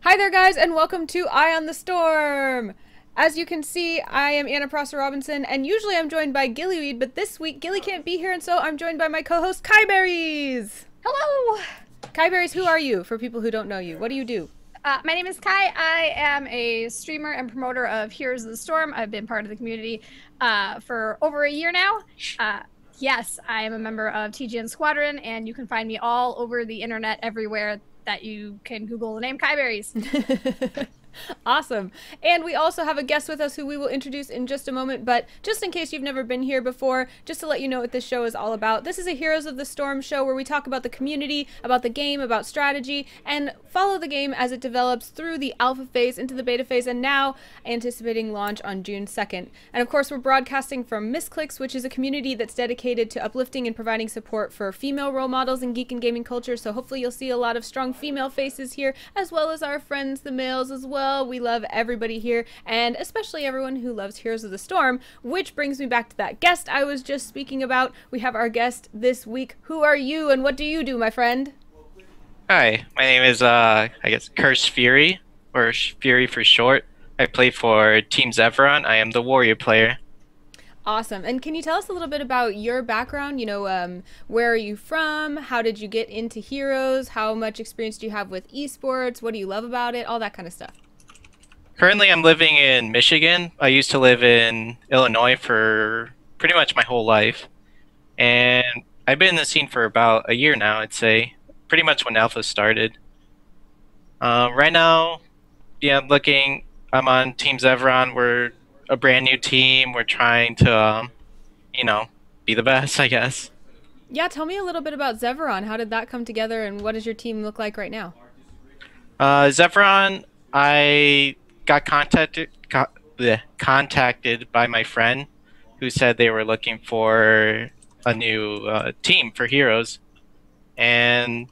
Hi there, guys, and welcome to Eye on the Storm! As you can see, I am Anna Prosser Robinson, and usually I'm joined by Gillyweed, but this week Gilly can't be here, and so I'm joined by my co-host, Kaiberries! Hello! Kaiberries, who are you, for people who don't know you? What do you do? My name is Kai. I am a streamer and promoter of Heroes of the Storm. I've been part of the community for over a year now. Yes, I am a member of TGN Squadron, and you can find me all over the internet everywhere that you can Google the name Kaiberries. Awesome. And we also have a guest with us who we will introduce in just a moment, but just in case you've never been here before, just to let you know what this show is all about. This is a Heroes of the Storm show where we talk about the community, about the game, about strategy, and follow the game as it develops through the alpha phase into the beta phase, and now anticipating launch on June 2nd. And of course, we're broadcasting from Misscliks, which is a community that's dedicated to uplifting and providing support for female role models in geek and gaming culture, so hopefully you'll see a lot of strong female faces here, as well as our friends, the males, as well. We love everybody here, and especially everyone who loves Heroes of the Storm, which brings me back to that guest I was just speaking about. We have our guest this week. Who are you, and what do you do, my friend? Hi, my name is, I guess, ZVFury, or Fury for short. I play for Team Zevron. I am the warrior player. Awesome. And can you tell us a little bit about your background? Where are you from? How did you get into Heroes? How much experience do you have with esports? What do you love about it? All that kind of stuff. Currently, I'm living in Michigan. I used to live in Illinois for pretty much my whole life. And I've been in the scene for about a year now, I'd say. Pretty much when Alpha started. Right now, yeah, I'm on Team Zevron. We're a brand new team. We're trying to, be the best, I guess. Yeah, tell me a little bit about Zevron. How did that come together, and what does your team look like right now? Zevron, I got contacted by my friend who said they were looking for a new team for Heroes. And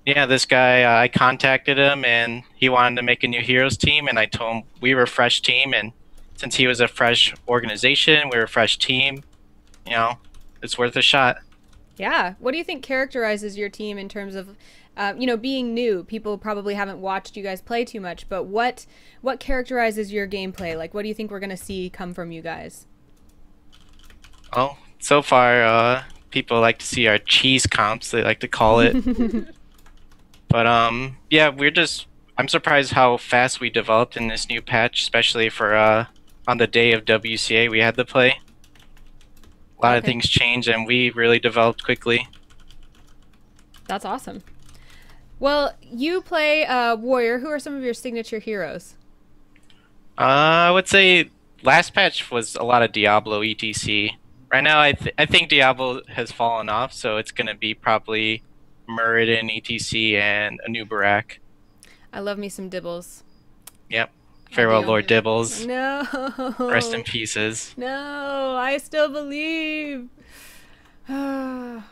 yeah, this guy, I contacted him and he wanted to make a new Heroes team, and I told him we were a fresh team, and since he was a fresh organization, we were a fresh team, it's worth a shot. Yeah. What do you think characterizes your team in terms of, being new? People probably haven't watched you guys play too much, but what characterizes your gameplay? Like, what do you think we're going to see come from you guys? Well, so far, people like to see our cheese comps, they like to call it. But, yeah, I'm surprised how fast we developed in this new patch, especially for, on the day of WCA we had to play. A lot of things changed, and we really developed quickly. That's awesome. Well, you play Warrior. Who are some of your signature heroes? I would say last patch was a lot of Diablo etc. Right now, I think Diablo has fallen off, so it's going to be probably Muradin etc. and a new Barak. I love me some Dibbles. Yep. Farewell, Lord Dibbles. No. Rest in pieces. No, I still believe.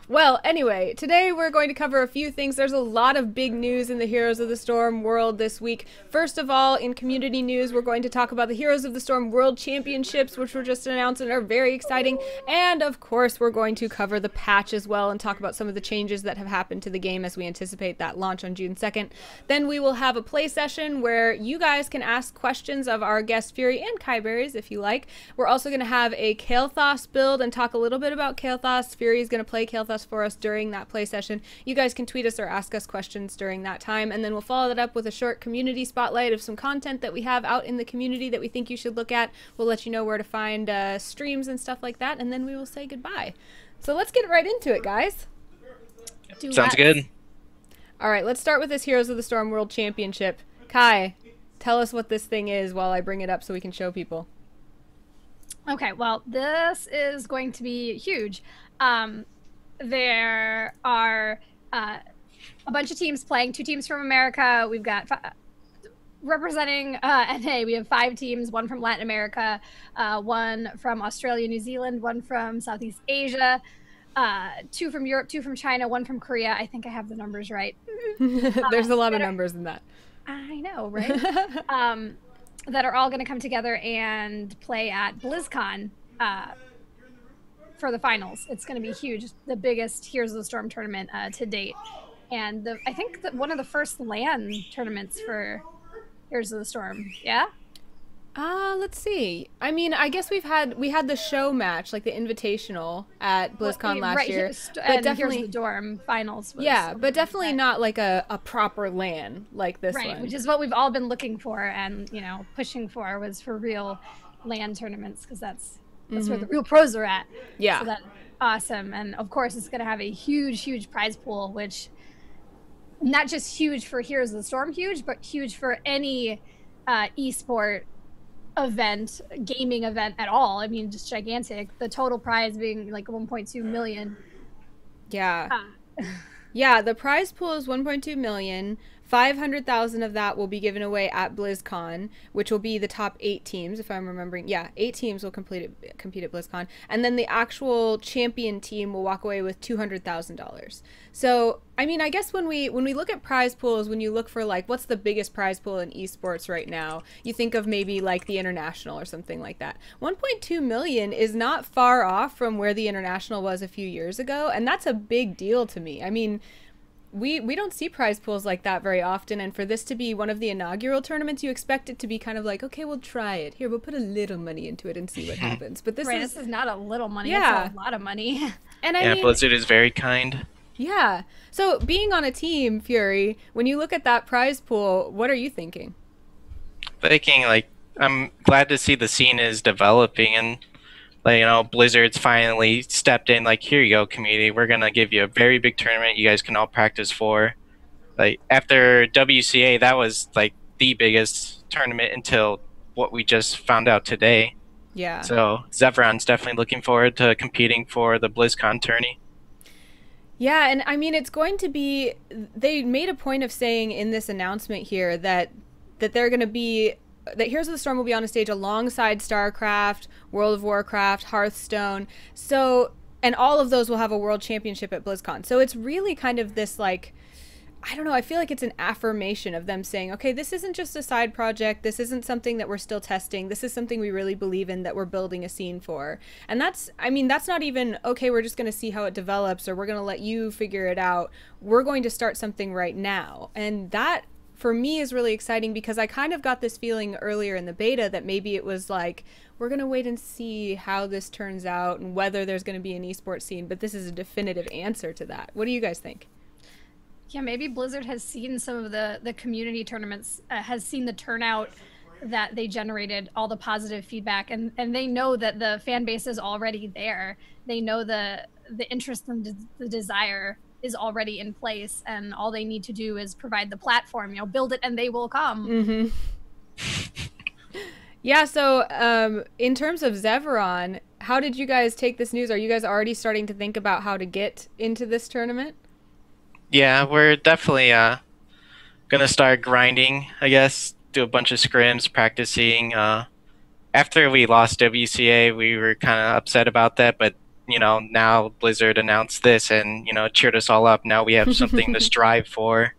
Well, anyway, today we're going to cover a few things. There's a lot of big news in the Heroes of the Storm world this week. First of all, in community news, we're going to talk about the Heroes of the Storm World Championships, which were just announced and are very exciting. And, of course, we're going to cover the patch as well and talk about some of the changes that have happened to the game as we anticipate that launch on June 2nd. Then we will have a play session where you guys can ask questions of our guest Fury and Kaiberries if you like. We're also going to have a Kael'thas build and talk a little bit about Kael'thas. Fury is going to play Kael'thas for us during that play session. You guys can tweet us or ask us questions during that time, and then we'll follow that up with a short community spotlight of some content that we have out in the community that we think you should look at. We'll let you know where to find streams and stuff like that, and then we will say goodbye. So let's get right into it, guys. Sounds good. All right, let's start with this Heroes of the Storm World Championship. Kai, tell us what this thing is while I bring it up so we can show people. Okay, well, this is going to be huge. There are a bunch of teams playing, 2 teams from America. We've got representing NA, we have 5 teams, 1 from Latin America, 1 from Australia, New Zealand, 1 from Southeast Asia, 2 from Europe, 2 from China, 1 from Korea. I think I have the numbers right. There's a lot of numbers in that. I know, right? That are all going to come together and play at BlizzCon for the finals. It's going to be huge. The biggest Heroes of the Storm tournament to date. And I think that one of the first LAN tournaments for Heroes of the Storm. Yeah. Let's see. I mean, I guess we had the show match, like the invitational at BlizzCon last year, but and definitely Heroes of the Dorm finals. Yeah, but definitely not like a proper LAN like this one. Which is what we've all been looking for and pushing for, was for real LAN tournaments, because that's where the real pros are at. Yeah. So that's awesome. And of course it's going to have a huge prize pool, which not just huge for Heroes of the Storm, but huge for any esport event, gaming event at all. I mean, just gigantic. The total prize being like 1.2 million. Yeah. Yeah, the prize pool is 1.2 million. 500,000 of that will be given away at BlizzCon, which will be the top 8 teams, if I'm remembering. Yeah, 8 teams will compete at BlizzCon, and then the actual champion team will walk away with $200,000. So, I mean, I guess when we look at prize pools, when you look for like what's the biggest prize pool in esports right now, you think of maybe like the International or something like that. 1.2 million is not far off from where the International was a few years ago, and that's a big deal to me. I mean, we don't see prize pools like that very often, and for this to be one of the inaugural tournaments, you expect it to be kind of like, okay, we'll try it. Here, we'll put a little money into it and see what happens. But this is not a little money. Yeah. It's a lot of money. And I mean, Blizzard is very kind. Yeah. So being on a team, Fury, when you look at that prize pool, what are you thinking? Thinking like, I'm glad to see the scene is developing, and like, Blizzard's finally stepped in, like, here you go, community, we're gonna give you a very big tournament you guys can all practice for. Like, after WCA, that was like the biggest tournament until what we just found out today. Yeah. So Zevron's definitely looking forward to competing for the BlizzCon tourney. Yeah, and I mean, it's going to be, they made a point of saying in this announcement here that they're going to be, that Heroes of the Storm will be on a stage alongside StarCraft, World of Warcraft, Hearthstone. So, and all of those will have a world championship at BlizzCon. So it's really kind of this like, I don't know, I feel like it's an affirmation of them saying, okay, this isn't just a side project. This isn't something that we're still testing. This is something we really believe in, that we're building a scene for. And that's, I mean, that's not even, okay, we're just going to see how it develops, or we're going to let you figure it out. We're going to start something right now. And that, for me, is really exciting, because I kind of got this feeling earlier in the beta that maybe it was like, we're going to wait and see how this turns out and whether there's going to be an esports scene. But this is a definitive answer to that. What do you guys think? Yeah, maybe Blizzard has seen some of the community tournaments, has seen the turnout that they generated, all the positive feedback, and they know that the fan base is already there. They know the interest and the desire is already in place, and all they need to do is provide the platform, build it and they will come. Mm-hmm. Yeah, so in terms of Zevron, how did you guys take this news? Are you guys already starting to think about how to get into this tournament? Yeah, we're definitely gonna start grinding, I guess, do a bunch of scrims, practicing. After we lost WCA, we were kind of upset about that, but now Blizzard announced this and cheered us all up. Now we have something to strive for.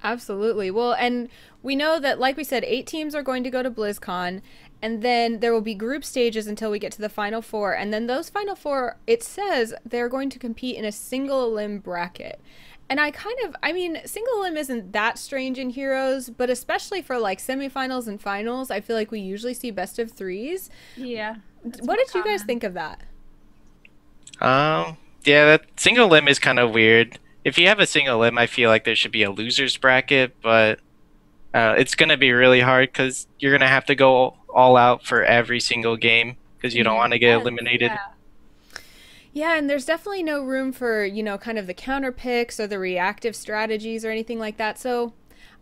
Absolutely. Well, and we know that, like we said, 8 teams are going to go to BlizzCon, and then there will be group stages until we get to the Final Four, and then those Final Four, it says they're going to compete in a single elim bracket. And I mean, single elim isn't that strange in Heroes, but especially for like semifinals and finals, I feel like we usually see best of 3s. Yeah. What did you guys think of that? Yeah, that single elim is kind of weird. If you have a single elim, I feel like there should be a loser's bracket, but it's going to be really hard because you're going to have to go all out for every single game because you don't want to get eliminated. Yeah. Yeah, and there's definitely no room for, kind of the counter picks or the reactive strategies or anything like that. So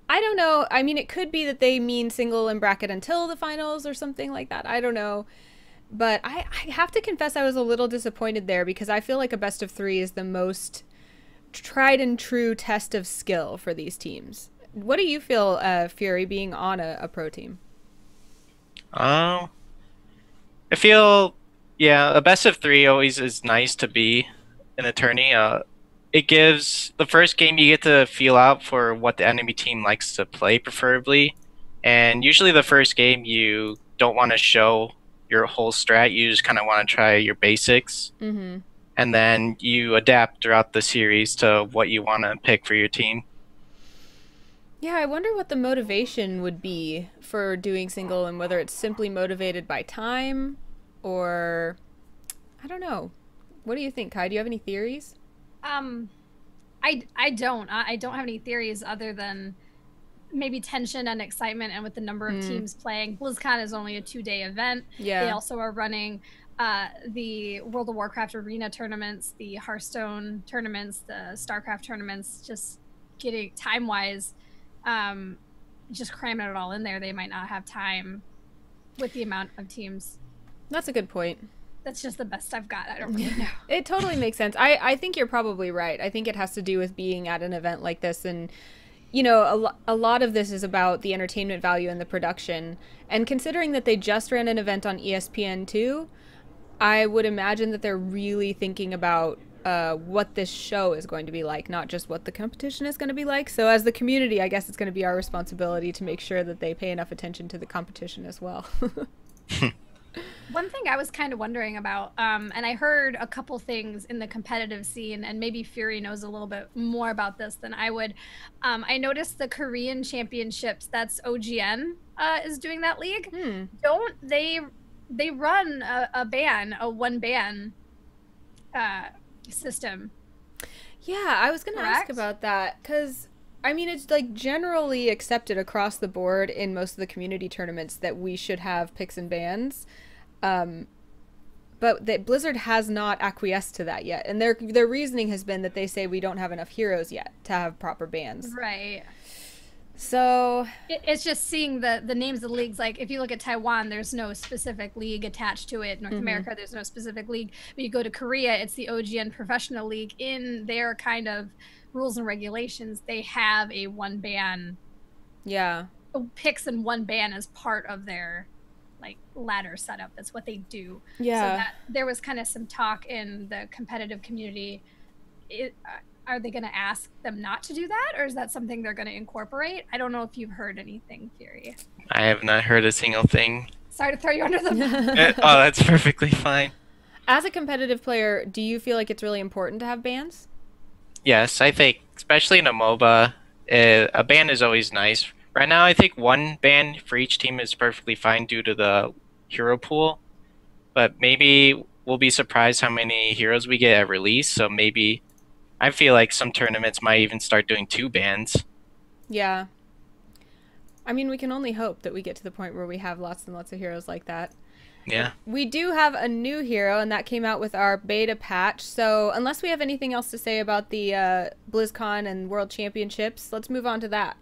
I don't know. I mean, it could be that they mean single elim bracket until the finals or something like that. I don't know. But I have to confess I was a little disappointed there, because I feel like a best of 3 is the most tried and true test of skill for these teams. What do you feel, Fury, being on a pro team? I feel... Yeah, a best of 3 always is nice to be in a tourney. It gives the first game you get to feel out for what the enemy team likes to play, preferably. And usually the first game you don't want to show your whole strat. You just kind of want to try your basics. Mm-hmm. And then you adapt throughout the series to what you want to pick for your team. Yeah, I wonder what the motivation would be for doing single and whether it's simply motivated by time or I don't know. What do you think, Kai? Do you have any theories? Um, I don't have any theories other than maybe tension and excitement, and with the number of teams playing. BlizzCon is only a 2-day event. Yeah. They also are running the World of Warcraft arena tournaments, the Hearthstone tournaments, the StarCraft tournaments. Just getting time wise, just cramming it all in there. They might not have time with the amount of teams. That's a good point. That's just the best I've got. I don't really know. It totally makes sense. I think you're probably right. I think it has to do with being at an event like this. And, you know, a lot of this is about the entertainment value and the production. And considering that they just ran an event on ESPN2, I would imagine that they're really thinking about what this show is going to be like, not just what the competition is going to be like. So as the community, I guess it's going to be our responsibility to make sure that they pay enough attention to the competition as well. One thing I was kind of wondering about, and I heard a couple things in the competitive scene, and maybe Fury knows a little bit more about this than I would. I noticed the Korean Championships, that's OGN, is doing that league. Don't they run a one ban system? Yeah, I was going to ask Correct? about that because I mean, it's like generally accepted across the board in most of the community tournaments that we should have picks and bans. But that Blizzard has not acquiesced to that yet. And their reasoning has been that they say we don't have enough heroes yet to have proper bans. Right. So It's just seeing the names of the leagues. Like if you look at Taiwan, there's no specific league attached to it. North America, there's no specific league. But you go to Korea, it's the OGN Professional League. In their kind of rules and regulations, they have a one ban. yeah. Picks and one ban as part of their like ladder setup. That's what they do. Yeah. So that there was kind of some talk in the competitive community. Are they going to ask them not to do that, or is that something they're going to incorporate? I don't know if you've heard anything, Fury. I have not heard a single thing. Sorry to throw you under the bus. Oh, that's perfectly fine. As a competitive player, do you feel like it's really important to have bans? Yes, I think, especially in a MOBA, a ban is always nice. Right now, I think one ban for each team is perfectly fine due to the hero pool. But maybe we'll be surprised how many heroes we get at release. So maybe I feel like some tournaments might even start doing 2 bans. Yeah. I mean, we can only hope that we get to the point where we have lots and lots of heroes like that. Yeah. We do have a new hero, and that came out with our beta patch. So unless we have anything else to say about the BlizzCon and World Championships, let's move on to that.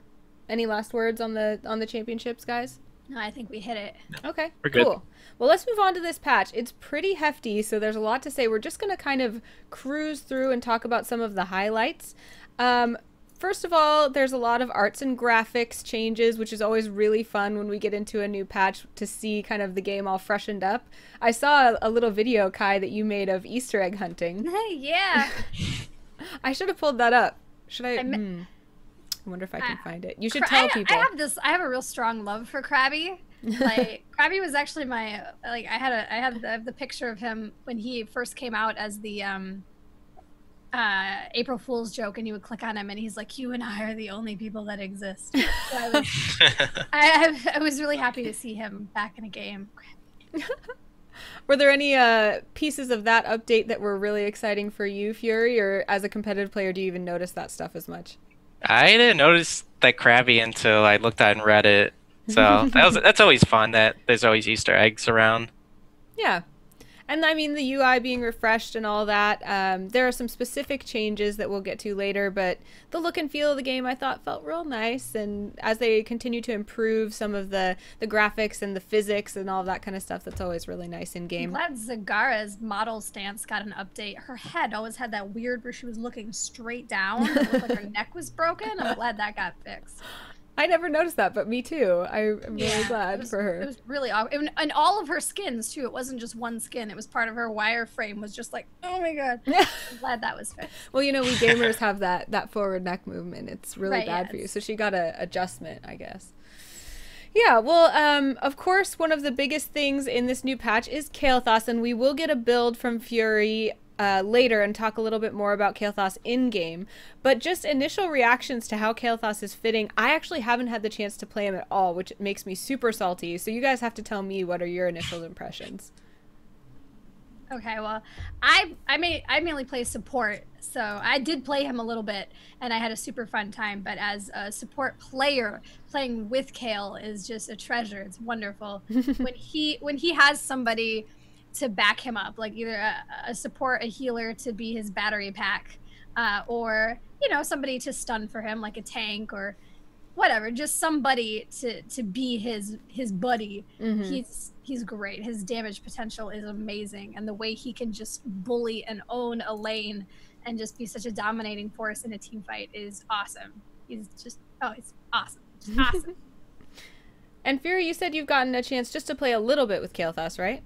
Any last words on the championships, guys? No, I think we hit it. Okay, We're good. cool. Well, let's move on to this patch. It's pretty hefty, so there's a lot to say. We're just going to kind of cruise through and talk about some of the highlights. First of all, there's a lot of arts and graphics changes, which is always really fun when we get into a new patch to see kind of the game all freshened up. I saw a little video, Kai, that you made of Easter egg hunting. Yeah. I should have pulled that up. Should I? I wonder if I can find it. You should tell people. I have a real strong love for Krabby. Like Krabby was actually my like I have the picture of him when he first came out as the April Fool's joke, and you would click on him and he's like, "You and I are the only people that exist." So I was really happy to see him back in a game. Were there any pieces of that update that were really exciting for you, Fury, or as a competitive player, do you even notice that stuff as much? I didn't notice that Krabby until I looked at it and read it. So that's always fun that there's always Easter eggs around. Yeah. And I mean, the UI being refreshed and all that, there are some specific changes that we'll get to later, but the look and feel of the game I thought felt real nice. And as they continue to improve some of the graphics and the physics and all that kind of stuff, that's always really nice in game. I'm glad Zagara's model stance got an update. Her head always had that weird where she was looking straight down. It looked like her neck was broken. I'm glad that got fixed. I never noticed that, but me too. I'm really glad for her. It was really awkward. And all of her skins, too. It wasn't just one skin. It was part of her wireframe was just like, oh my god. I'm glad that was fixed. Well, you know, we gamers have that forward neck movement. It's really Right, bad for yes. you. So she got a adjustment, I guess. Yeah, well, of course, one of the biggest things in this new patch is Kael'thas, and we will get a build from Fury later and talk a little bit more about Kael'thas in-game. But just initial reactions to how Kael'thas is fitting. I actually haven't had the chance to play him at all, which makes me super salty. So you guys have to tell me, what are your initial impressions? Okay, well, I mainly play support, so I did play him a little bit, and I had a super fun time. But as a support player, playing with Kael is just a treasure. It's wonderful when he has somebody to back him up, like either a support, a healer to be his battery pack, or somebody to stun for him, like a tank or whatever, just somebody to be his buddy. He's great. His damage potential is amazing, and the way he can just bully and own a lane and just be such a dominating force in a team fight is awesome. He's awesome. Just awesome. And Fury, you said you've gotten a chance just to play a little bit with Kael'thas, right?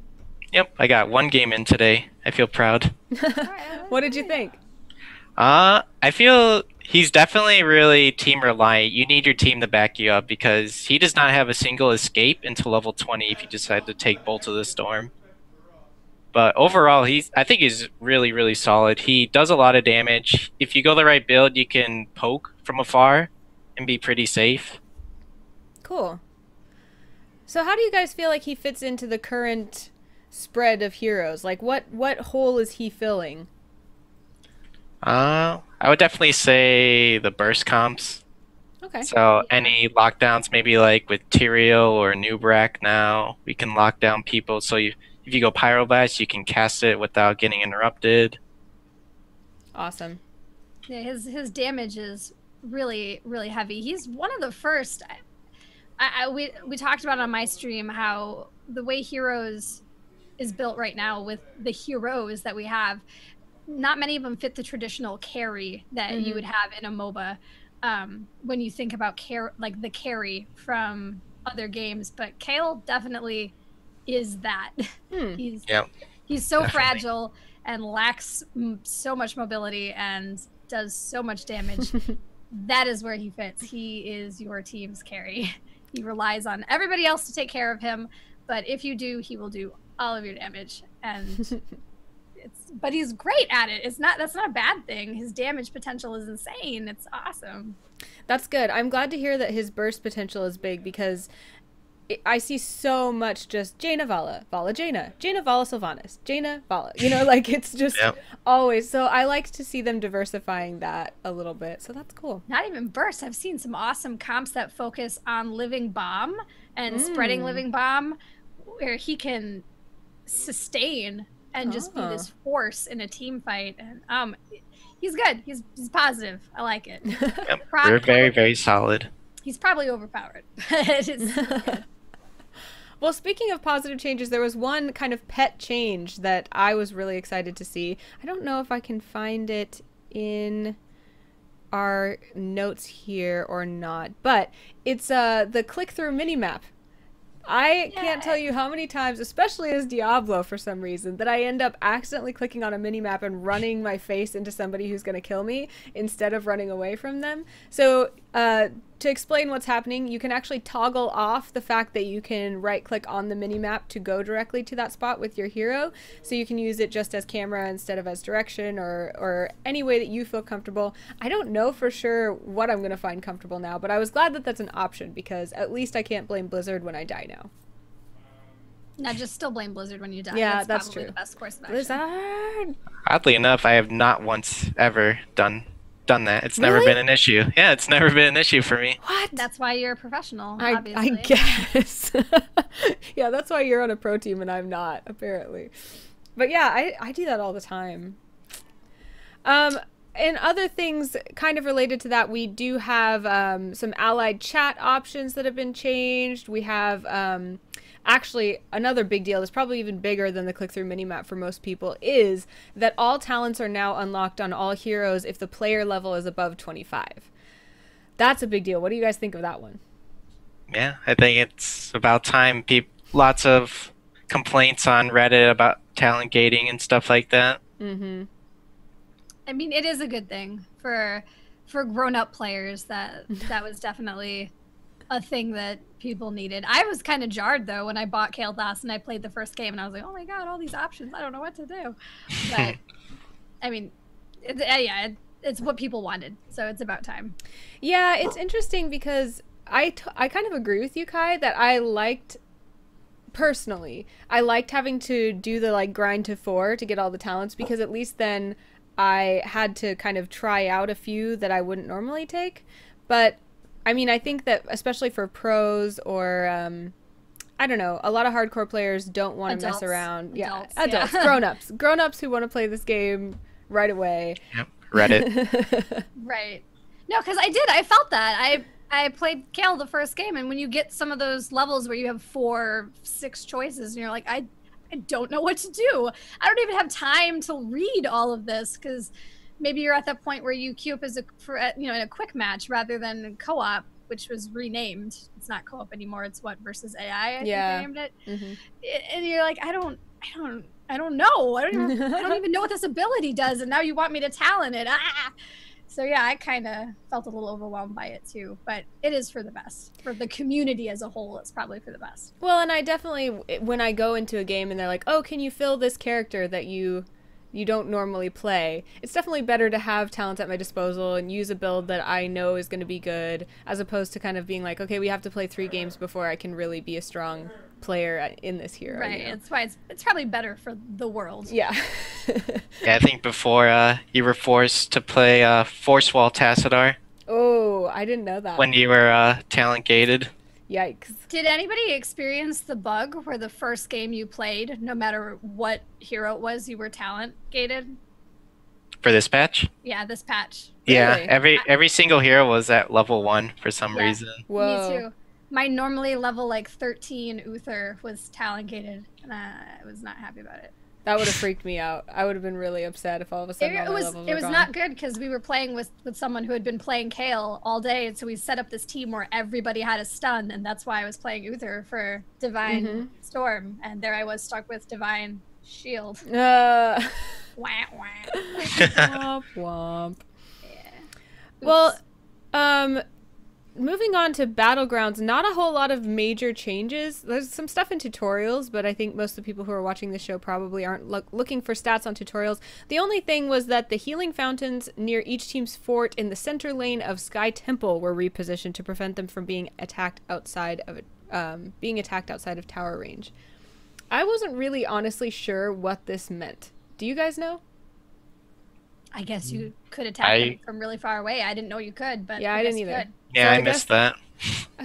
Yep, I got 1 game in today. I feel proud. What did you think? I feel he's definitely really team reliant. You need your team to back you up because he does not have a single escape until level 20 if you decide to take Bolt of the Storm. But overall, I think he's really, really solid. He does a lot of damage. If you go the right build, you can poke from afar and be pretty safe. Cool. So how do you guys feel like he fits into the current spread of heroes? Like what hole is he filling? I would definitely say the burst comps. Okay. So any lockdowns, maybe like with Tyrael or Nubrak now, we can lock down people. So if you go Pyroblast, you can cast it without getting interrupted. Awesome. Yeah, his damage is really, really heavy. He's one of the first. We talked about on my stream how the way Heroes is built right now with the heroes that we have, not many of them fit the traditional carry that you would have in a MOBA. When you think about like the carry from other games, but Kael definitely is that. He's so definitely fragile and lacks so much mobility and does so much damage. That is where he fits. He is your team's carry. He relies on everybody else to take care of him, but if you do, he will do all of your damage. And but he's great at it. That's not a bad thing. His damage potential is insane. It's awesome. That's good. I'm glad to hear that his burst potential is big because I see so much just Jaina Vala, Vala Jaina, Jaina Vala Sylvanas, Jaina Vala. Like it's just always. So I like to see them diversifying that a little bit. So that's cool. Not even burst. I've seen some awesome comps that focus on Living Bomb and spreading Living Bomb, where he can sustain and just be this force in a team fight. And he's good. He's positive. I like it. Yep. We're very, very solid. He's probably overpowered. It is good. Well, speaking of positive changes, there was one kind of pet change that I was really excited to see. I don't know if I can find it in our notes here or not, but it's the click-through minimap. I can't tell you how many times, especially as Diablo for some reason, that I end up accidentally clicking on a minimap and running my face into somebody who's going to kill me instead of running away from them. So to explain what's happening, you can actually toggle off the fact that you can right-click on the minimap to go directly to that spot with your hero. So you can use it just as camera instead of as direction or any way that you feel comfortable. I don't know for sure what I'm going to find comfortable now, but I was glad that that's an option because at least I can't blame Blizzard when I die now. No, just still blame Blizzard when you die. Yeah, that's true. Probably the best course of action. Blizzard! Oddly enough, I have not once ever done that. It's never been an issue. Yeah, it's never been an issue for me. What? That's why you're a professional, I obviously. guess. Yeah, that's why you're on a pro team and I'm not, apparently. But yeah, I do that all the time. And other things kind of related to that, we do have some allied chat options that have been changed. We have actually another big deal that's probably even bigger than the click-through minimap for most people is that all talents are now unlocked on all heroes if the player level is above 25. That's a big deal. What do you guys think of that one? Yeah, I think it's about time. Lots of complaints on Reddit about talent gating and stuff like that. Mm-hmm. I mean, it is a good thing for grown-up players. That was definitely a thing that people needed. I was kind of jarred though when I bought Kael'thas and I played the first game and I was like, oh my god, all these options, I don't know what to do. But I mean, it's what people wanted, so it's about time. Yeah, it's interesting because I kind of agree with you, Kai, that personally, I liked having to do the like grind to 4 to get all the talents, because at least then I had to kind of try out a few that I wouldn't normally take. But I mean, I think that especially for pros or I don't know, a lot of hardcore players don't want to mess around. Adults, grown-ups who want to play this game right away. Yep. Reddit. Right. No, because I felt that. I played Kael the first game, and when you get some of those levels where you have 4, 6 choices, and you're like, I don't know what to do. I don't even have time to read all of this, because maybe you're at that point where you queue up as in a quick match rather than co-op, which was renamed. It's not co-op anymore. It's versus AI. I think they named it. Mm-hmm. And you're like, I don't know. I don't even know what this ability does, and now you want me to talent it. So yeah, I kind of felt a little overwhelmed by it too, but it is for the best. For the community as a whole, it's probably for the best. Well, and I definitely, when I go into a game and they're like, oh, can you fill this character that you don't normally play, it's definitely better to have talents at my disposal and use a build that I know is going to be good, as opposed to kind of being like, okay, we have to play 3 games before I can really be a strong player in this hero. Right, you know? It's why it's probably better for the world. Yeah. Yeah, I think before you were forced to play Force Wall Tassadar. Oh, I didn't know that. When you were talent gated. Yikes. Did anybody experience the bug where the first game you played, no matter what hero it was, you were talent gated? For this patch? Yeah, this patch. Yeah, really? every single hero was at level 1 for some reason. Whoa. Me too. My normally level 13 Uther was talent gated, and I was not happy about it. That would have freaked me out. I would have been really upset if all of a sudden all my levels were It was gone. not good, because we were playing with someone who had been playing Kael all day, and so we set up this team where everybody had a stun, and that's why I was playing Uther for Divine Storm, and there I was stuck with Divine Shield. Wah, wah. Womp womp. Yeah. Well, moving on to Battlegrounds, not a whole lot of major changes. There's some stuff in tutorials, but I think most of the people who are watching the show probably aren't looking for stats on tutorials. The only thing was that the healing fountains near each team's fort in the center lane of Sky Temple were repositioned to prevent them from being attacked outside of tower range. I wasn't really honestly sure what this meant. Do you guys know? I guess you could attack them from really far away. I didn't know you could, but yeah, I didn't either. Yeah, so I missed that.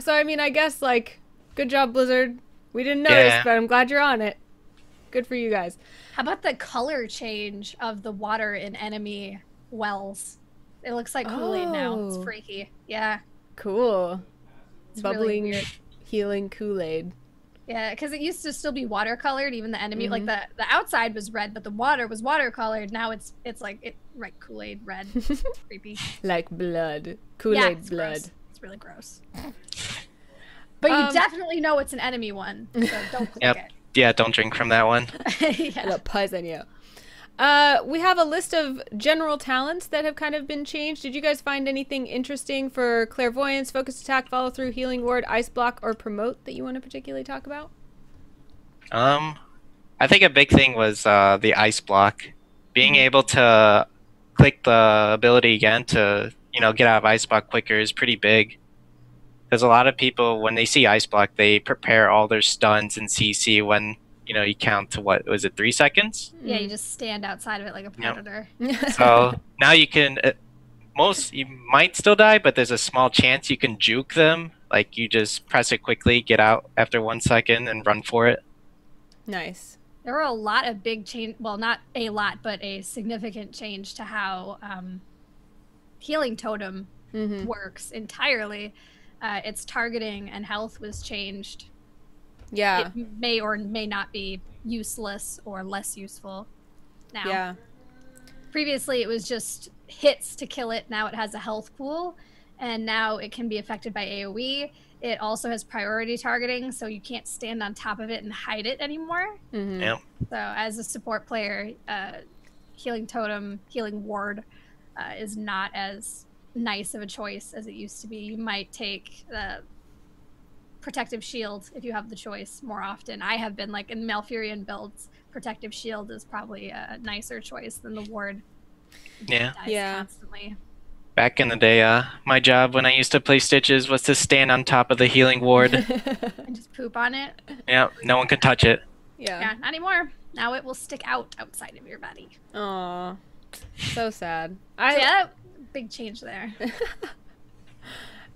So I mean, I guess like, good job, Blizzard. We didn't notice, but I'm glad you're on it. Good for you guys. How about the color change of the water in enemy wells? It looks like Kool-Aid now. It's freaky. Yeah. Cool. It's Bubbling, really weird. Healing Kool-Aid. Yeah, because it used to still be watercolored. Even the enemy, like the outside was red, but the water was watercolored. Now it's like Kool-Aid red. It's creepy. Like blood. Kool-Aid blood. Gross. It's really gross. But you definitely know it's an enemy one, so don't click it. Yeah, don't drink from that one. It'll poison you. We have a list of general talents that have kind of been changed. Did you guys find anything interesting for Clairvoyance, Focused Attack, Follow Through, Healing Ward, Ice Block, or Promote that you want to particularly talk about? I think a big thing was the Ice Block. Being able to click the ability again to, get out of Ice Block quicker is pretty big. Because a lot of people, when they see Ice Block, they prepare all their stuns and CC when you count to, what was it, 3 seconds? Yeah, you just stand outside of it like a predator. Yep. So now you can, you might still die, but there's a small chance you can juke them. Like you just press it quickly, get out after 1 second, and run for it. Nice. There were a lot of big change. Well, not a lot, but a significant change to how Healing Totem works entirely. Its targeting and health was changed. Yeah. It may or may not be useless or less useful now. Yeah. Previously, it was just hits to kill it. Now it has a health pool, and now it can be affected by AoE. It also has priority targeting, so you can't stand on top of it and hide it anymore. Yep. So as a support player, Healing Totem, Healing Ward is not as nice of a choice as it used to be. You might take the Protective Shield if you have the choice more often. I have been, like, in Malfurion builds, Protective Shield is probably a nicer choice than the Ward. Yeah. Dies Yeah. constantly. Back in the day, my job when I used to play Stitches was to stand on top of the healing ward. And just poop on it. Yeah, no one could touch it. Yeah, Yeah. not anymore. Now it will stick out outside of your body. Aw. So sad. Yeah, big change there.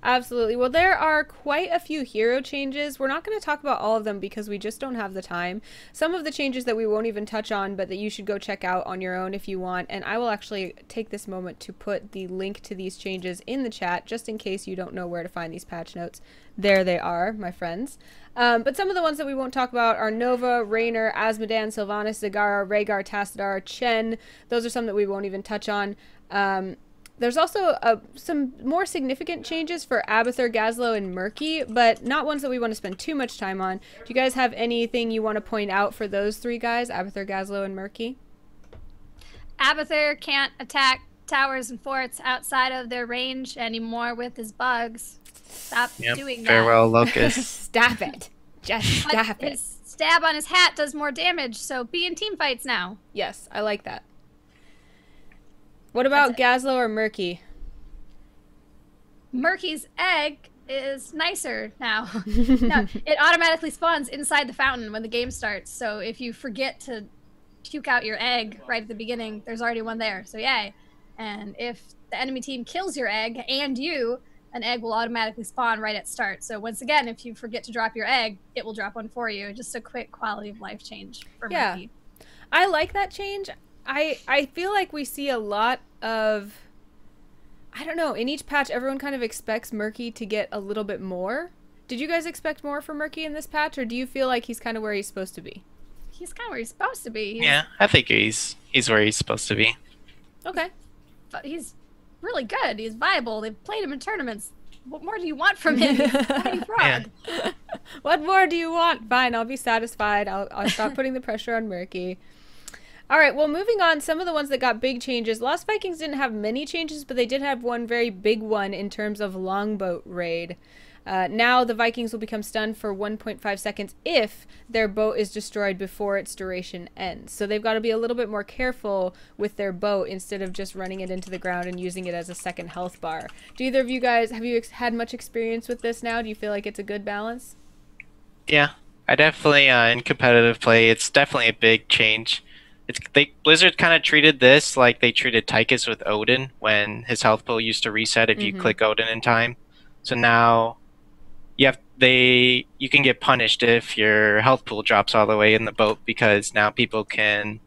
Absolutely. Well, there are quite a few hero changes. We're not going to talk about all of them because we just don't have the time. Some of the changes that we won't even touch on, but that you should go check out on your own if you want. And I will actually take this moment to put the link to these changes in the chat, just in case you don't know where to find these patch notes. There they are, my friends. But some of the ones that we won't talk about are Nova, Raynor, Azmodan, Sylvanas, Zagara, Rhaegar, Tassadar, Chen. Those are some that we won't even touch on. There's also some more significant changes for Abathur, Gazlowe, and Murky, but not ones that we want to spend too much time on. Do you guys have anything you want to point out for those three guys, Abathur, Gazlowe, and Murky? Abathur can't attack towers and forts outside of their range anymore with his bugs. Stop doing that. Farewell, Locust. Stop it. Just stop it. His stab on his hat does more damage, so be in team fights now. Yes, I like that. What about Gazlowe or Murky? Murky's egg is nicer now. No, it automatically spawns inside the fountain when the game starts. So if you forget to puke out your egg right at the beginning, there's already one there. So yay. And if the enemy team kills your egg and you, an egg will automatically spawn right at start. So once again, if you forget to drop your egg, it will drop one for you. Just a quick quality of life change for Murky. I like that change. I feel like we see a lot of, I don't know, in each patch everyone kind of expects Murky to get a little bit more. Did you guys expect more from Murky in this patch, or do you feel like he's kind of where he's supposed to be? He's kind of where he's supposed to be. Yeah, I think he's where he's supposed to be. Okay. But he's really good. He's viable. They've played him in tournaments. What more do you want from him? He's a tiny frog. Yeah. What more do you want? Fine, I'll be satisfied. I'll stop putting the pressure on Murky. All right, well, moving on, some of the ones that got big changes. Lost Vikings didn't have many changes, but they did have one very big one in terms of longboat raid. Now the Vikings will become stunned for 1.5 seconds if their boat is destroyed before its duration ends. So they've got to be a little bit more careful with their boat instead of just running it into the ground and using it as a second health bar. Do either of you guys, have you had much experience with this now? Do you feel like it's a good balance? Yeah, I definitely, in competitive play, it's definitely a big change. Blizzard kind of treated this like they treated Tychus with Odin when his health pool used to reset if you click Odin in time. So now you can get punished if your health pool drops all the way in the boat, because now people can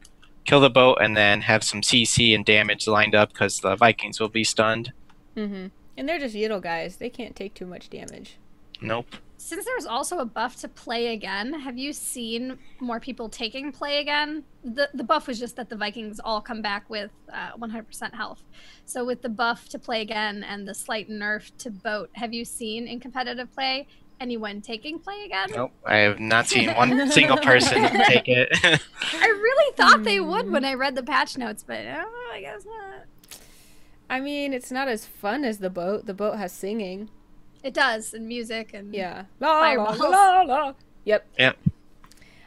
kill the boat and then have some CC and damage lined up because the Vikings will be stunned. And they're just Yiddle guys. They can't take too much damage. Nope. Since there's also a buff to play again, have you seen more people taking play again? The buff was just that the Vikings all come back with 100% health. So with the buff to play again and the slight nerf to boat, have you seen in competitive play anyone taking play again? Nope. I have not seen one single person take it. I really thought they would when I read the patch notes, but I guess not. I mean, it's not as fun as the boat. The boat has singing. It does, and music and fireballs. La, la. Yep. Yep.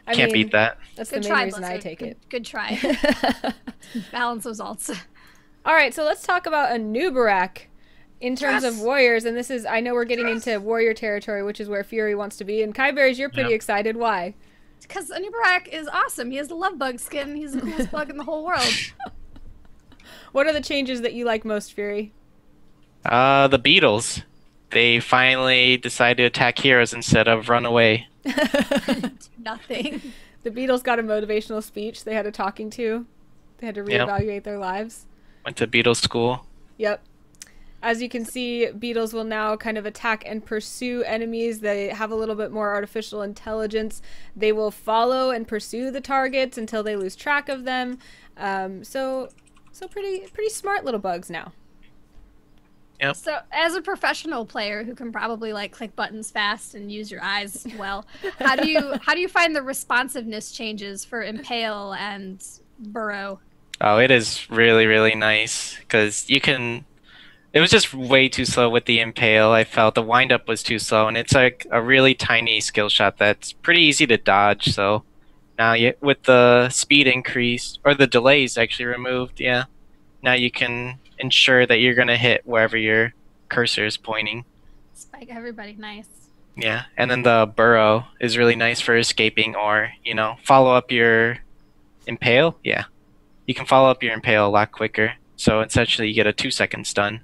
I Can't mean, beat that. That's good the main try, reason I Blizzard. take it. Good try. Balance those alts. All right, so let's talk about Anubarak in terms of warriors. And this is, I know we're getting into warrior territory, which is where Fury wants to be. And Kyberries, you're pretty excited. Why? Because Anubarak is awesome. He has the love bug skin. He's the coolest bug in the whole world. What are the changes that you like most, Fury? The Beatles. They finally decided to attack heroes instead of run away. Nothing. The Beatles got a motivational speech they had a talking to. They had to reevaluate their lives. Went to Beatles school. Yep. As you can see, Beetles will now kind of attack and pursue enemies. They have a little bit more artificial intelligence. They will follow and pursue the targets until they lose track of them. So pretty smart little bugs now. Yep. So, as a professional player who can probably like click buttons fast and use your eyes well, how do you find the responsiveness changes for Impale and Burrow? Oh, it is really, really nice because you can. It was just way too slow with the Impale. I felt the windup was too slow, and it's like a really tiny skill shot that's pretty easy to dodge. So now, with the speed increase or the delays actually removed, Now you can ensure that you're going to hit wherever your cursor is pointing. Spike everybody, nice. Yeah, and then the burrow is really nice for escaping or, follow up your impale. Yeah, you can follow up your impale a lot quicker. So essentially you get a 2-second stun.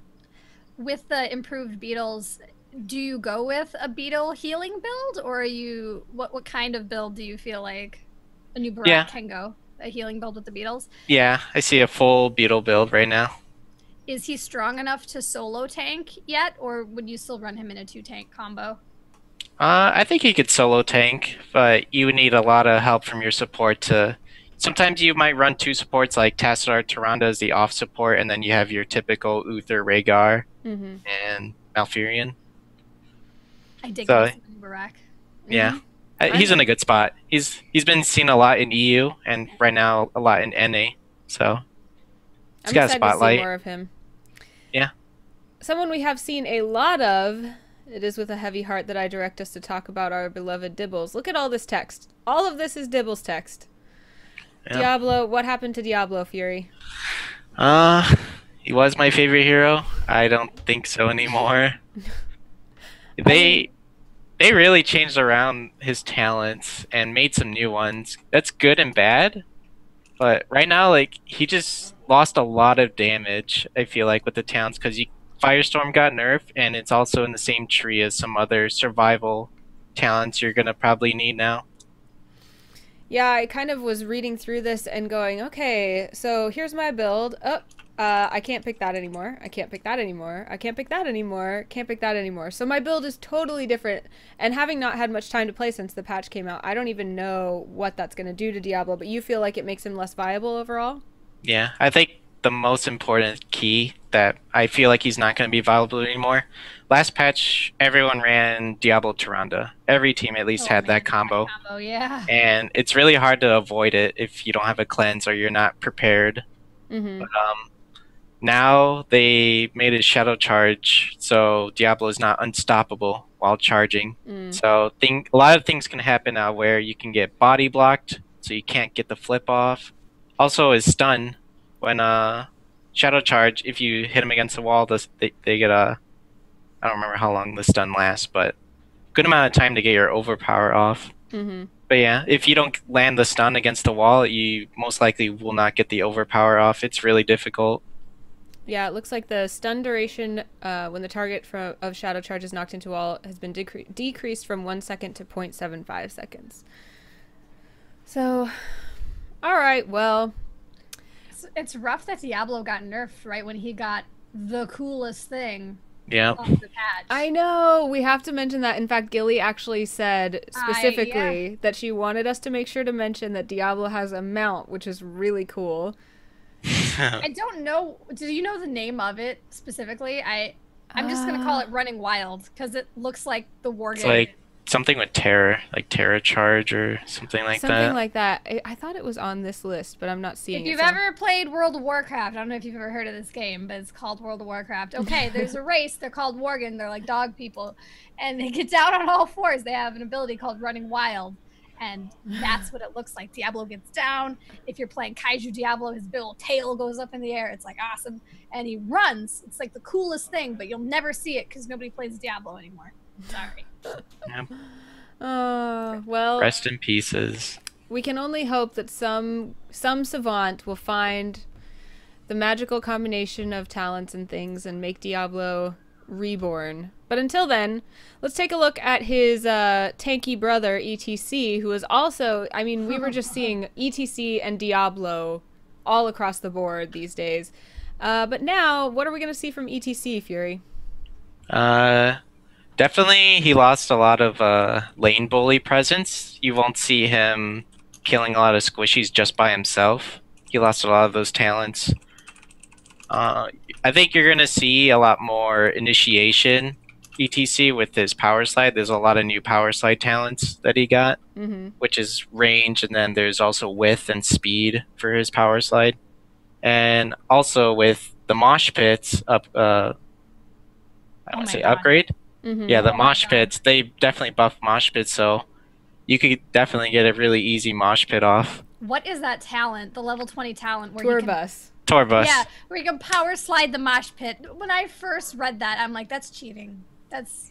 With the improved beetles, do you go with a beetle healing build, or are you what kind of build do you feel like a new Barak can go? A healing build with the beetles? Yeah, I see a full beetle build right now. Is he strong enough to solo tank yet, or would you still run him in a 2-tank combo? I think you could solo tank, but you would need a lot of help from your support to... Sometimes you might run 2 supports like Tassadar Tyrande as the off support, and then you have your typical Uther Rhaegar and Malfurion. I dig this Barak. Yeah. He's in a good spot. He's been seen a lot in EU and right now a lot in NA, so he's got a spotlight. To see more of him. Yeah. Someone we have seen a lot of. It is with a heavy heart that I direct us to talk about our beloved Dibbles. Look at all this text. All of this is Dibbles text. Yeah. Diablo, what happened to Diablo Fury? He was my favorite hero. I don't think so anymore. They really changed around his talents and made some new ones. That's good and bad. But right now, like, he just lost a lot of damage, I feel like, with the talents, because Firestorm got nerfed, and it's also in the same tree as some other survival talents you're going to probably need now. Yeah, I kind of was reading through this and going, okay, so here's my build. I can't pick that anymore. I can't pick that anymore. I can't pick that anymore. Can't pick that anymore. So my build is totally different. And having not had much time to play since the patch came out, I don't even know what that's going to do to Diablo, but you feel like it makes him less viable overall? Yeah, I think the most important key that I feel like he's not going to be viable anymore. Last patch, everyone ran Diablo Tyrande. Every team at least had that combo. Yeah. And it's really hard to avoid it if you don't have a cleanse or you're not prepared. But, now they made it Shadow Charge, so Diablo is not unstoppable while charging. So a lot of things can happen now where you can get body blocked, so you can't get the flip off. Also, his stun, when Shadow Charge, if you hit him against the wall, they get a... I don't remember how long the stun lasts, but good amount of time to get your overpower off. But yeah, if you don't land the stun against the wall, you most likely will not get the overpower off. It's really difficult. Yeah, it looks like the stun duration when the target of Shadow Charge is knocked into a wall has been decreased from 1 second to 0.75 seconds. So, alright, well... It's rough that Diablo got nerfed right when he got the coolest thing. Yeah. Off the patch. I know. We have to mention that. In fact, Gilly actually said specifically that she wanted us to make sure to mention that Diablo has a mount, which is really cool. I don't know. Do you know the name of it specifically? I'm just gonna call it Running Wild because it looks like the war game. It's like something with terror, like Terror Charge or something like that. Something like that. I thought it was on this list, but I'm not seeing it. If you've ever played World of Warcraft, I don't know if you've ever heard of this game, but it's called World of Warcraft. Okay, there's a race. They're called Worgen. They're like dog people, and they get down on all fours. They have an ability called Running Wild. And that's what it looks like. Diablo gets down. If you're playing Kaiju Diablo, his big old tail goes up in the air. It's like awesome. And he runs. It's like the coolest thing, but you'll never see it because nobody plays Diablo anymore. Sorry. Yep. Well, rest in pieces. We can only hope that some savant will find the magical combination of talents and things and make Diablo reborn. But until then, let's take a look at his tanky brother, ETC, who is also, I mean, we were just seeing ETC and Diablo all across the board these days. But now, what are we going to see from ETC, Fury? Definitely he lost a lot of lane bully presence. You won't see him killing a lot of squishies just by himself. He lost a lot of those talents. I think you're going to see a lot more initiation ETC with his power slide. There's a lot of new power slide talents that he got, which is range, and then there's also width and speed for his power slide. And also with the mosh pits up, I want to say upgrade. Yeah, the mosh pits, they definitely buffed mosh pits, so you could definitely get a really easy mosh pit off. What is that talent, the level 20 talent? Where Tour bus. Tour bus. Yeah, where you can power slide the mosh pit. When I first read that, I'm like, that's cheating.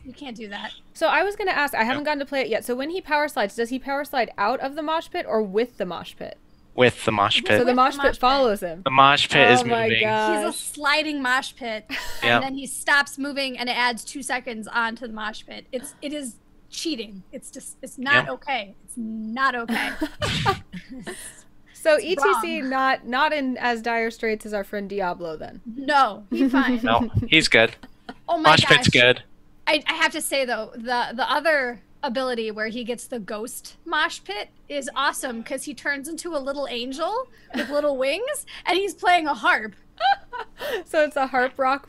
You can't do that. So I was going to ask, I haven't gotten to play it yet. So when he power slides, does he power slide out of the mosh pit or with the mosh pit? With the mosh pit. So the mosh pit follows him. The mosh pit is Oh my moving. gosh. He's a sliding mosh pit, and then he stops moving, and it adds 2 seconds onto the mosh pit. It is cheating. It's not okay. It's not okay. So ETC not in as dire straits as our friend Diablo then. No, he's fine. No, he's good. Oh my Mosh pit's gosh. good. I have to say though, the other ability where he gets the ghost mosh pit is awesome because he turns into a little angel with little wings and he's playing a harp. So it's a harp rock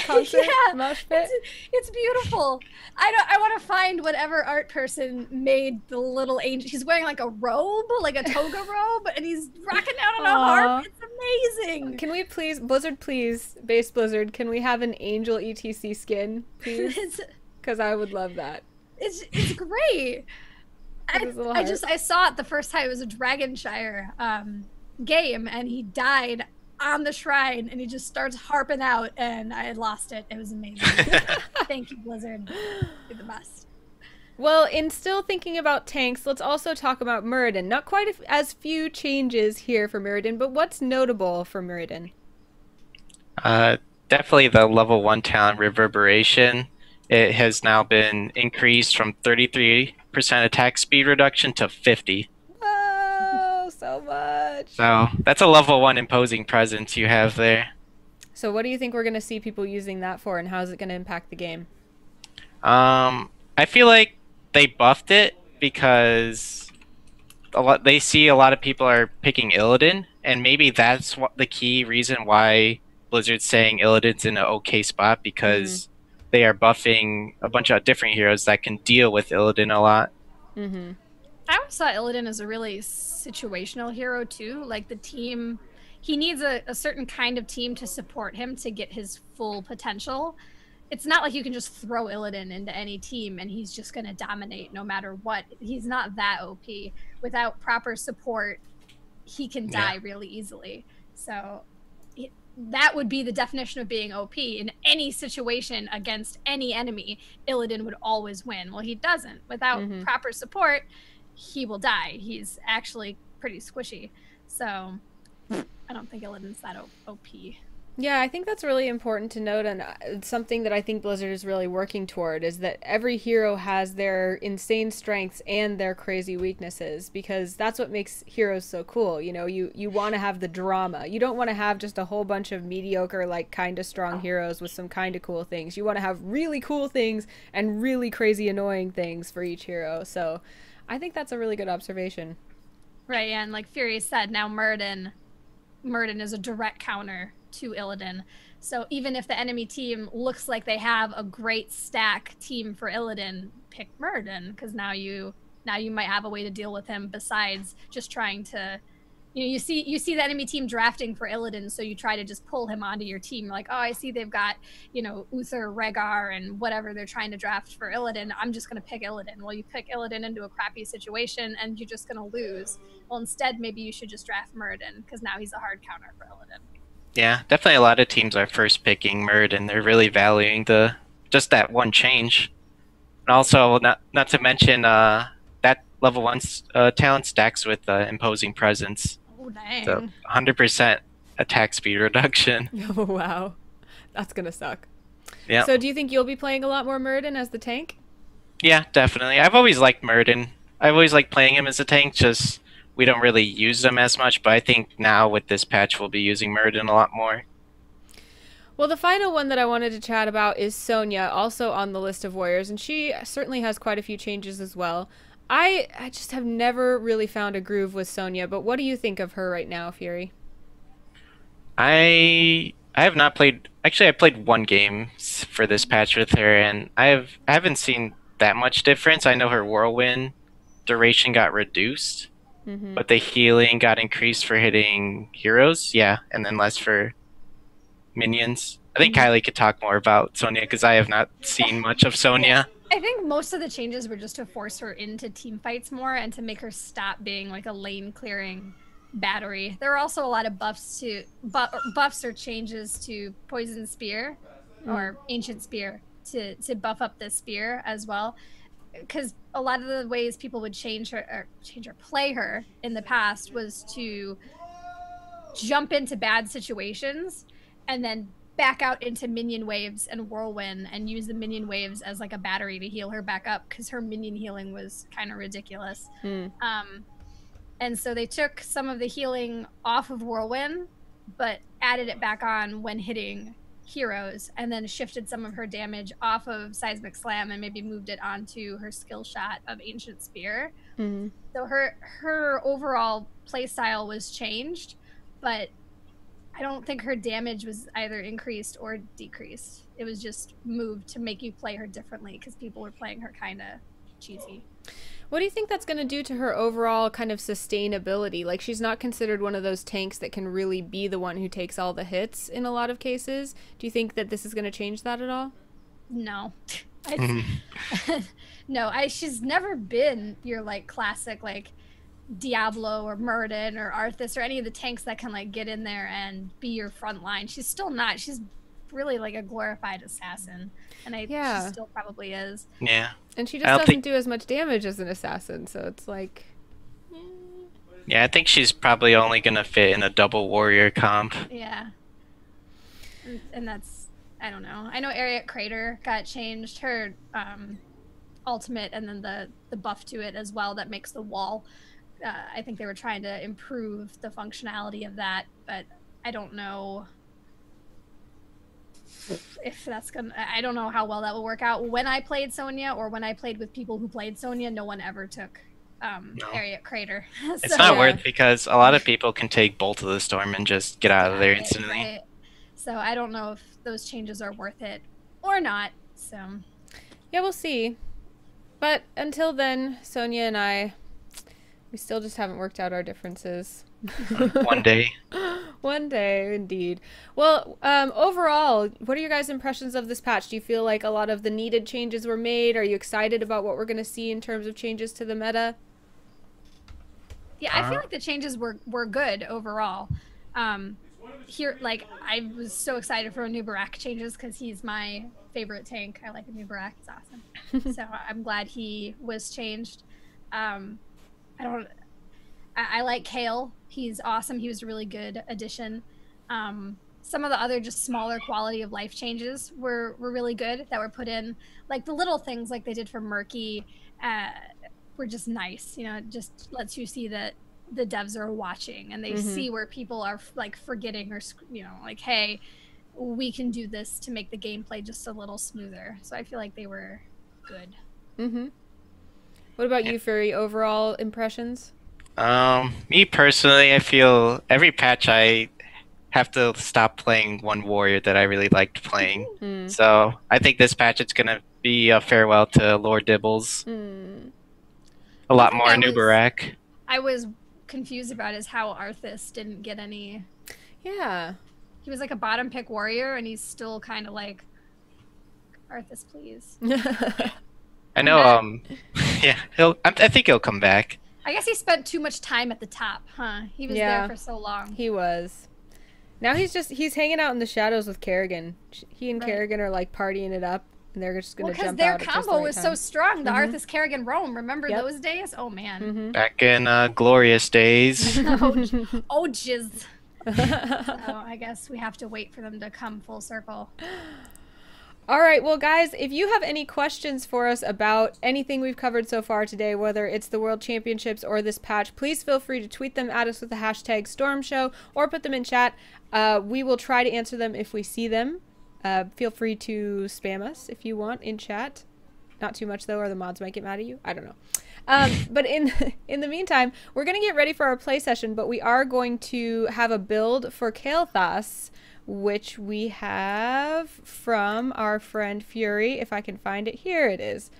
concert mosh pit. It's beautiful. I want to find whatever art person made the little angel. He's wearing like a robe, like a toga robe, and he's rocking out on a harp. It's amazing. Can we please, Blizzard, please, base Blizzard, can we have an angel ETC skin, please? Because I would love that. It's great. I saw it the first time. It was a Dragonshire game, and he died on the shrine, and he just starts harping out, and I had lost it. It was amazing. Thank you, Blizzard. You're the best. Well, in still thinking about tanks, let's also talk about Muradin. Not quite as few changes here for Muradin, but what's notable for Muradin? Definitely the level 1 talent Reverberation. It has now been increased from 33% attack speed reduction to 50. Oh, so much. So that's a level 1 imposing presence you have there. So what do you think we're going to see people using that for, and how is it going to impact the game? I feel like they buffed it because they see a lot of people are picking Illidan, and maybe that's the key reason why Blizzard's saying Illidan's in an okay spot, because they are buffing a bunch of different heroes that can deal with Illidan a lot. Mm-hmm. I always saw Illidan as a really situational hero too. Like the team, he needs a certain kind of team to support him to get his full potential. It's not like you can just throw Illidan into any team and he's just going to dominate no matter what. He's not that OP. Without proper support, he can die really easily. So that would be the definition of being OP. In any situation against any enemy, Illidan would always win. Well, he doesn't. Without proper support, he will die. He's actually pretty squishy. So I don't think Illidan's that OP. Yeah, I think that's really important to note, and something that I think Blizzard is really working toward is that every hero has their insane strengths and their crazy weaknesses, because that's what makes heroes so cool. You know, you want to have the drama. You don't want to have just a whole bunch of mediocre, like, kind of strong heroes with some kind of cool things. You want to have really cool things and really crazy annoying things for each hero. So I think that's a really good observation. Right, yeah, and like Fury said, now Muradin is a direct counter to Illidan. So even if the enemy team looks like they have a great stack team for Illidan, pick Muradin, because now you might have a way to deal with him besides just trying to, you see the enemy team drafting for Illidan, so you try to just pull him onto your team. Like, oh, I see they've got, Uther, Rhaegar, and whatever they're trying to draft for Illidan. I'm just going to pick Illidan. Well, you pick Illidan into a crappy situation, and you're just going to lose. Well, instead, maybe you should just draft Muradin, because now he's a hard counter for Illidan. Yeah, definitely a lot of teams are first picking Muradin. They're really valuing just that one change. And also, not to mention, that level 1 talent stacks with imposing presence. Oh, dang. So 100% attack speed reduction. Oh, wow. That's going to suck. Yeah. So do you think you'll be playing a lot more Muradin as the tank? Yeah, definitely. I've always liked Muradin. I've always liked playing him as a tank, just we don't really use them as much, but I think now with this patch we'll be using Muradin a lot more. Well, the final one that I wanted to chat about is Sonja, also on the list of warriors, and she certainly has quite a few changes as well. I just have never really found a groove with Sonja, but what do you think of her right now, Fury? I have not played... Actually, I played one game for this patch with her, and I haven't seen that much difference. I know her whirlwind duration got reduced, but the healing got increased for hitting heroes, and then less for minions. I think Kylie could talk more about Sonja, because I have not seen much of Sonja. I think most of the changes were just to force her into team fights more and to make her stop being like a lane clearing battery. There were also a lot of buffs to buffs or changes to poison spear or ancient spear to buff up the spear as well. Because a lot of the ways people would change her or play her in the past was to jump into bad situations and then back out into minion waves and whirlwind and use the minion waves as like a battery to heal her back up because her minion healing was kind of ridiculous. And so they took some of the healing off of whirlwind but added it back on when hitting heroes, and then shifted some of her damage off of seismic slam and maybe moved it onto her skill shot of ancient spear. So her overall play style was changed, but I don't think her damage was either increased or decreased. It was just moved to make you play her differently because people were playing her kind of cheesy. What do you think that's going to do to her overall kind of sustainability? Like, she's not considered one of those tanks that can really be the one who takes all the hits in a lot of cases. Do you think that this is going to change that at all? No. No, she's never been your like classic like Diablo or Murden or Arthas or any of the tanks that can like get in there and be your front line. She's still not. She's really like a glorified assassin, and she still probably is. Yeah. And she just doesn't do as much damage as an assassin, so it's like... Yeah, I think she's probably only going to fit in a double warrior comp. Yeah. And that's... I don't know. I know Ariat Crater got changed, her ultimate, and then the buff to it as well that makes the wall. I think they were trying to improve the functionality of that, but I don't know... if that's gonna, I don't know how well that will work out. When I played Sonja, or when I played with people who played Sonja, no one ever took Ariat Crater. It's not worth, because a lot of people can take Bolt of the Storm and just get out of there instantly. Right. So I don't know if those changes are worth it or not. So yeah, we'll see. But until then, Sonja and we still just haven't worked out our differences. One day. One day, indeed. Well, overall, what are your guys' impressions of this patch? Do you feel like a lot of the needed changes were made? Are you excited about what we're going to see in terms of changes to the meta? Yeah, I feel like the changes were good overall. Here, like, I was so excited for Nubarak changes because he's my favorite tank. I like Nubarak; he's awesome. So I'm glad he was changed. I like Kael. He's awesome. He was a really good addition. Some of the other just smaller quality of life changes were really good that were put in. Like the little things like they did for Murky were just nice. You know, it just lets you see that the devs are watching and they see where people are like forgetting or, you know, like, hey, we can do this to make the gameplay just a little smoother. So I feel like they were good. What about you, Fury? Overall impressions? Me personally, I feel every patch I have to stop playing one warrior that I really liked playing. So I think this patch it's gonna be a farewell to Lord Dibbles. A lot more Nubarak. I was confused about is how Arthas didn't get any. Yeah. He was like a bottom pick warrior, and he's still kind of like, Arthas, please. I know. Yeah, I think he'll come back. I guess he spent too much time at the top, huh? He was there for so long. He was. Now he's hanging out in the shadows with Kerrigan. He and Kerrigan are like partying it up, and they're just gonna jump out. Because their combo was so strong. The Arthas Kerrigan Rome. Remember those days? Oh man. Back in glorious days. Oh jizz. So I guess we have to wait for them to come full circle. All right, well, guys, if you have any questions for us about anything we've covered so far today, whether it's the World Championships or this patch, please feel free to tweet them at us with the hashtag StormShow or put them in chat. We will try to answer them if we see them. Feel free to spam us if you want in chat. Not too much, though, or the mods might get mad at you. I don't know. But in the meantime, we're going to get ready for our play session, but we are going to have a build for Kael'thas, which we have from our friend Fury. If I can find it, here it is.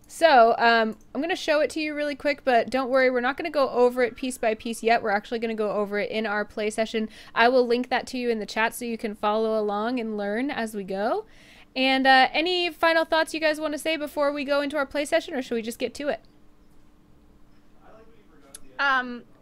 So I'm going to show it to you really quick, but don't worry, we're not going to go over it piece by piece yet. We're actually going to go over it in our play session. I will link that to you in the chat so you can follow along and learn as we go. And any final thoughts you guys want to say before we go into our play session, or should we just get to it?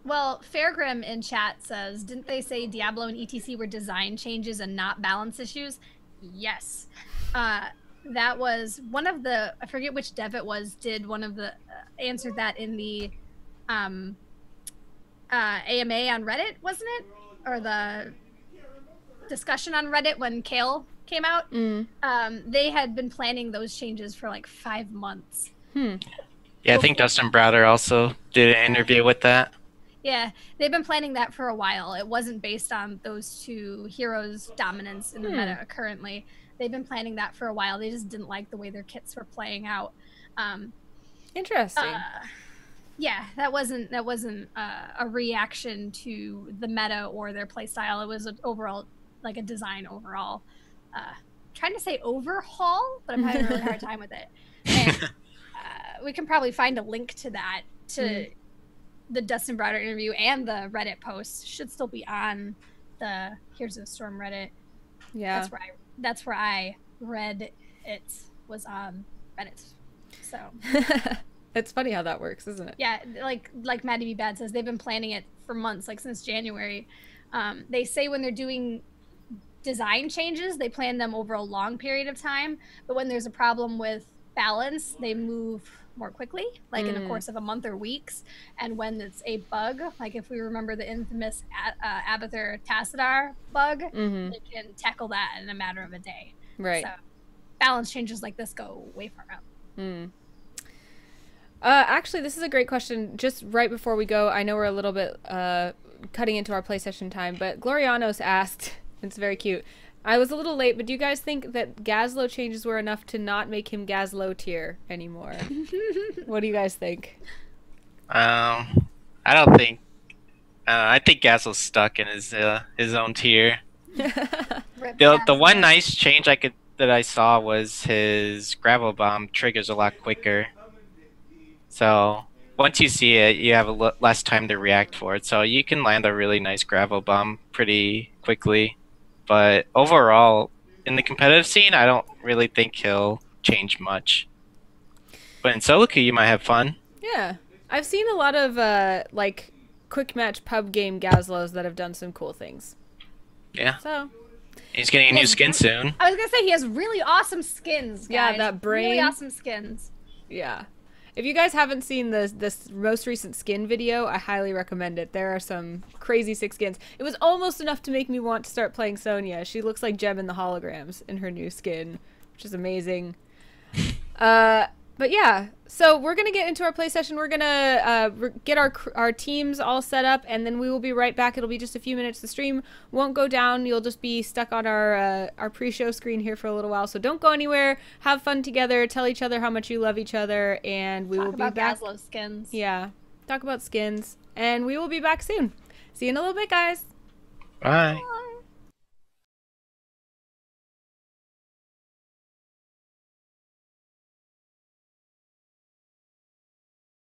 Well, Fairgrim in chat says, didn't they say Diablo and ETC were design changes and not balance issues? Yes. That was one of the, I forget which dev it was, did one of the, answered that in the AMA on Reddit, wasn't it? Or the discussion on Reddit when Kael came out. They had been planning those changes for like 5 months. Yeah, I think Dustin Browder also did an interview with that. Yeah, they've been planning that for a while. It wasn't based on those two heroes' dominance in the meta currently. They've been planning that for a while. They just didn't like the way their kits were playing out. Interesting. Yeah, that wasn't a reaction to the meta or their playstyle. It was an overall, like a design overall. Trying to say overhaul, but I'm having a really hard time with it. And, we can probably find a link to that, to the Dustin Browder interview, and the Reddit post should still be on the Heroes of the Storm Reddit. Yeah, that's where I read it, was on Reddit. So it's funny how that works, isn't it? yeah, like Maddie B Bad says, they've been planning it for months, like since January. They say when they're doing design changes, they plan them over a long period of time, but when there's a problem with balance, they move more quickly, like in the course of a month or weeks. And when it's a bug, like if we remember the infamous Abathur Tassadar bug, they can tackle that in a matter of a day. Right. So balance changes like this go way far out. Actually, this is a great question. Just right before we go, I know we're a little bit cutting into our play session time, but Glorianos asked, it's very cute, I was a little late, but do you guys think that Gazlo changes were enough to not make him Gazlo tier anymore? What do you guys think? I don't think. I think Gazlo's stuck in his own tier. The one nice change that I saw was his gravel bomb triggers a lot quicker. So once you see it, you have less time to react for it. So you can land a really nice gravel bomb pretty quickly. But overall, in the competitive scene, I don't really think he'll change much. But in solo queue, you might have fun. Yeah. I've seen a lot of, like, quick match pub game Gazlos that have done some cool things. Yeah. So. He's getting a new skin soon. I was going to say, he has really awesome skins, guys. Yeah, that brain. Really awesome skins. Yeah. If you guys haven't seen this most recent skin video, I highly recommend it. There are some crazy sick skins. It was almost enough to make me want to start playing Sonja. She looks like Gem in the holograms in her new skin, which is amazing. But yeah, so we're going to get into our play session. We're going to get our teams all set up, and then we will be right back. It'll be just a few minutes. The stream won't go down. You'll just be stuck on our pre-show screen here for a little while. So don't go anywhere. Have fun together. Tell each other how much you love each other, and we will be back. Talk about Gazlo skins. Yeah, talk about skins, and we will be back soon. See you in a little bit, guys. Bye. Bye.